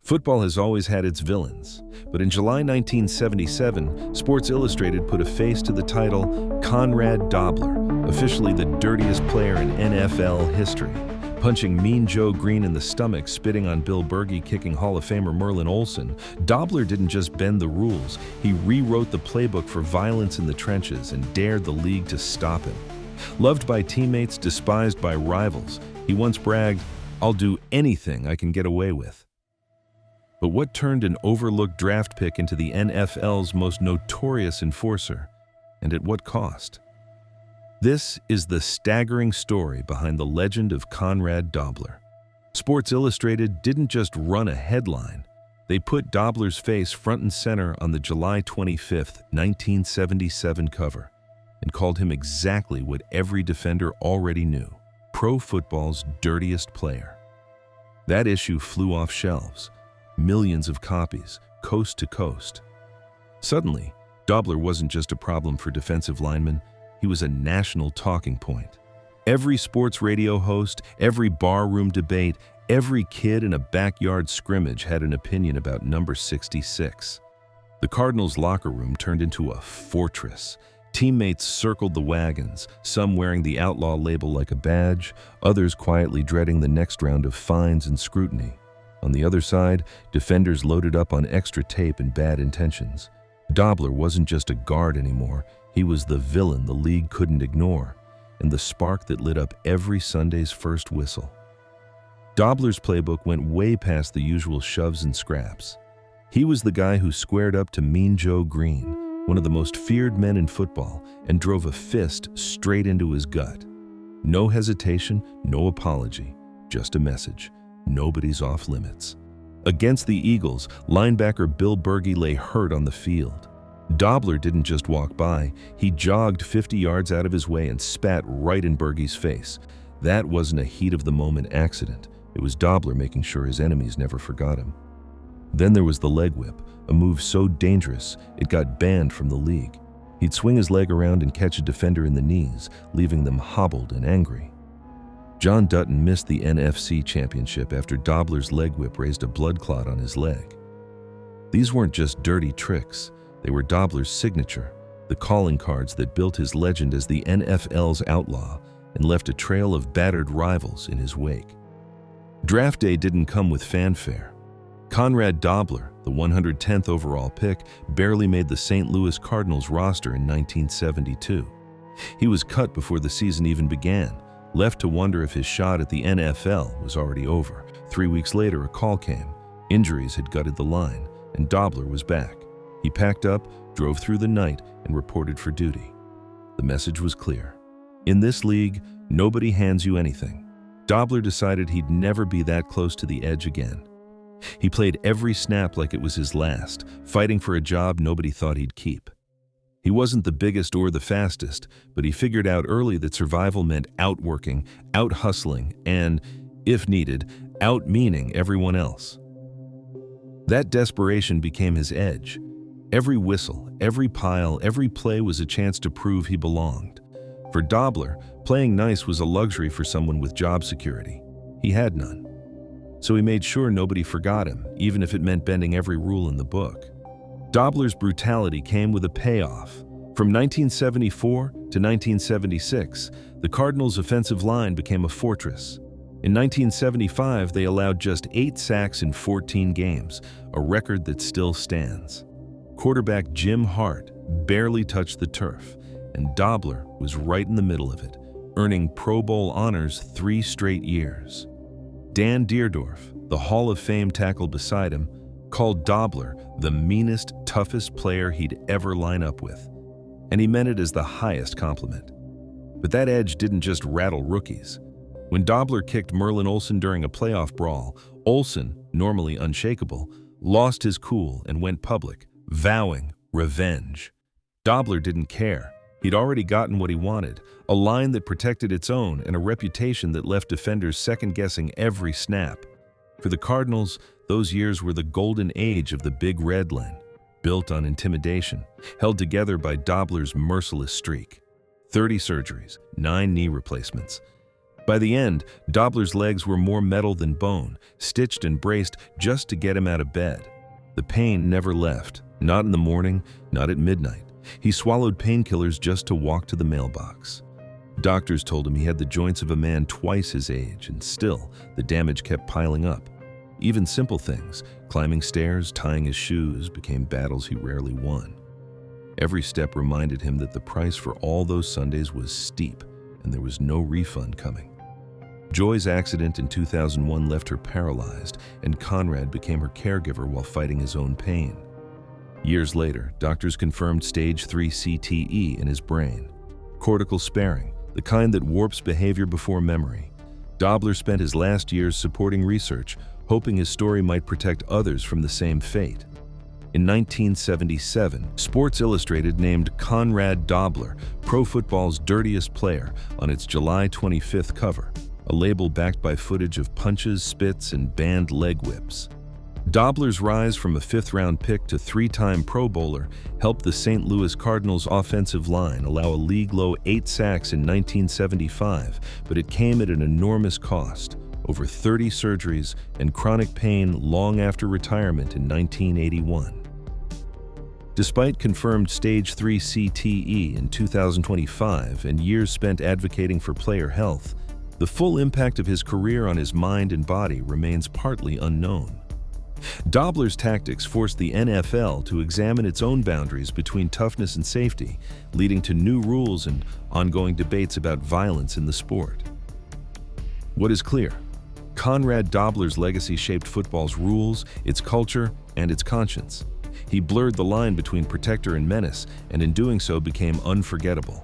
Football has always had its villains, but in July 1977, Sports Illustrated put a face to the title Conrad Dobler, officially the dirtiest player in NFL history. Punching Mean Joe Greene in the stomach, spitting on Bill Bergey, kicking Hall of Famer Merlin Olsen, Dobler didn't just bend the rules, he rewrote the playbook for violence in the trenches and dared the league to stop him. Loved by teammates, despised by rivals, he once bragged, "I'll do anything I can get away with." But what turned an overlooked draft pick into the NFL's most notorious enforcer, and at what cost? This is the staggering story behind the legend of Conrad Dobler. Sports Illustrated didn't just run a headline, they put Dobler's face front and center on the July 25, 1977 cover, and called him exactly what every defender already knew: pro football's dirtiest player. That issue flew off shelves. Millions of copies, coast to coast. Suddenly, Dobler wasn't just a problem for defensive linemen, he was a national talking point. Every sports radio host, every barroom debate, every kid in a backyard scrimmage had an opinion about number 66. The Cardinals' locker room turned into a fortress. Teammates circled the wagons, some wearing the outlaw label like a badge, others quietly dreading the next round of fines and scrutiny. On the other side, defenders loaded up on extra tape and bad intentions. Dobler wasn't just a guard anymore, he was the villain the league couldn't ignore, and the spark that lit up every Sunday's first whistle. Dobler's playbook went way past the usual shoves and scraps. He was the guy who squared up to Mean Joe Greene, one of the most feared men in football, and drove a fist straight into his gut. No hesitation, no apology, just a message. Nobody's off limits. Against the Eagles, linebacker Bill Bergey lay hurt on the field. Dobler didn't just walk by, he jogged 50 yards out of his way and spat right in Bergey's face. That wasn't a heat-of-the-moment accident. It was Dobler making sure his enemies never forgot him. Then there was the leg whip, a move so dangerous it got banned from the league. He'd swing his leg around and catch a defender in the knees, leaving them hobbled and angry. John Dutton missed the NFC championship after Dobler's leg whip raised a blood clot on his leg. These weren't just dirty tricks, they were Dobler's signature, the calling cards that built his legend as the NFL's outlaw and left a trail of battered rivals in his wake. Draft day didn't come with fanfare. Conrad Dobler, the 110th overall pick, barely made the St. Louis Cardinals roster in 1972. He was cut before the season even began, left to wonder if his shot at the NFL was already over. 3 weeks later, a call came. Injuries had gutted the line, and Dobler was back. He packed up, drove through the night, and reported for duty. The message was clear. In this league, nobody hands you anything. Dobler decided he'd never be that close to the edge again. He played every snap like it was his last, fighting for a job nobody thought he'd keep. He wasn't the biggest or the fastest, but he figured out early that survival meant outworking, out-hustling, and, if needed, out-meaning everyone else. That desperation became his edge. Every whistle, every pile, every play was a chance to prove he belonged. For Dobler, playing nice was a luxury for someone with job security. He had none. So he made sure nobody forgot him, even if it meant bending every rule in the book. Dobler's brutality came with a payoff. From 1974 to 1976, the Cardinals' offensive line became a fortress. In 1975, they allowed just 8 sacks in 14 games, a record that still stands. Quarterback Jim Hart barely touched the turf, and Dobler was right in the middle of it, earning Pro Bowl honors 3 straight years. Dan Deerdorf, the Hall of Fame tackle beside him, called Dobler the meanest, toughest player he'd ever line up with. And he meant it as the highest compliment. But that edge didn't just rattle rookies. When Dobler kicked Merlin Olsen during a playoff brawl, Olsen, normally unshakable, lost his cool and went public, vowing revenge. Dobler didn't care. He'd already gotten what he wanted, a line that protected its own and a reputation that left defenders second-guessing every snap. For the Cardinals, those years were the golden age of the Big Red Len, built on intimidation, held together by Dobler's merciless streak. 30 surgeries, 9 knee replacements. By the end, Dobler's legs were more metal than bone, stitched and braced just to get him out of bed. The pain never left, not in the morning, not at midnight. He swallowed painkillers just to walk to the mailbox. Doctors told him he had the joints of a man twice his age, and still, the damage kept piling up. Even simple things, climbing stairs, tying his shoes, became battles he rarely won. Every step reminded him that the price for all those Sundays was steep, and there was no refund coming. Joy's accident in 2001 left her paralyzed, and Conrad became her caregiver while fighting his own pain. Years later, doctors confirmed stage 3 CTE in his brain. Cortical sparing, the kind that warps behavior before memory. Dobler spent his last years supporting research, hoping his story might protect others from the same fate. In 1977, Sports Illustrated named Conrad Dobler pro football's dirtiest player on its July 25th cover, a label backed by footage of punches, spits, and banned leg whips. Dobler's rise from a fifth-round pick to three-time Pro Bowler helped the St. Louis Cardinals' offensive line allow a league-low 8 sacks in 1975, but it came at an enormous cost, over 30 surgeries and chronic pain long after retirement in 1981. Despite confirmed stage 3 CTE in 2025 and years spent advocating for player health, the full impact of his career on his mind and body remains partly unknown. Dobler's tactics forced the NFL to examine its own boundaries between toughness and safety, leading to new rules and ongoing debates about violence in the sport. What is clear? Conrad Dobler's legacy shaped football's rules, its culture, and its conscience. He blurred the line between protector and menace, and in doing so became unforgettable.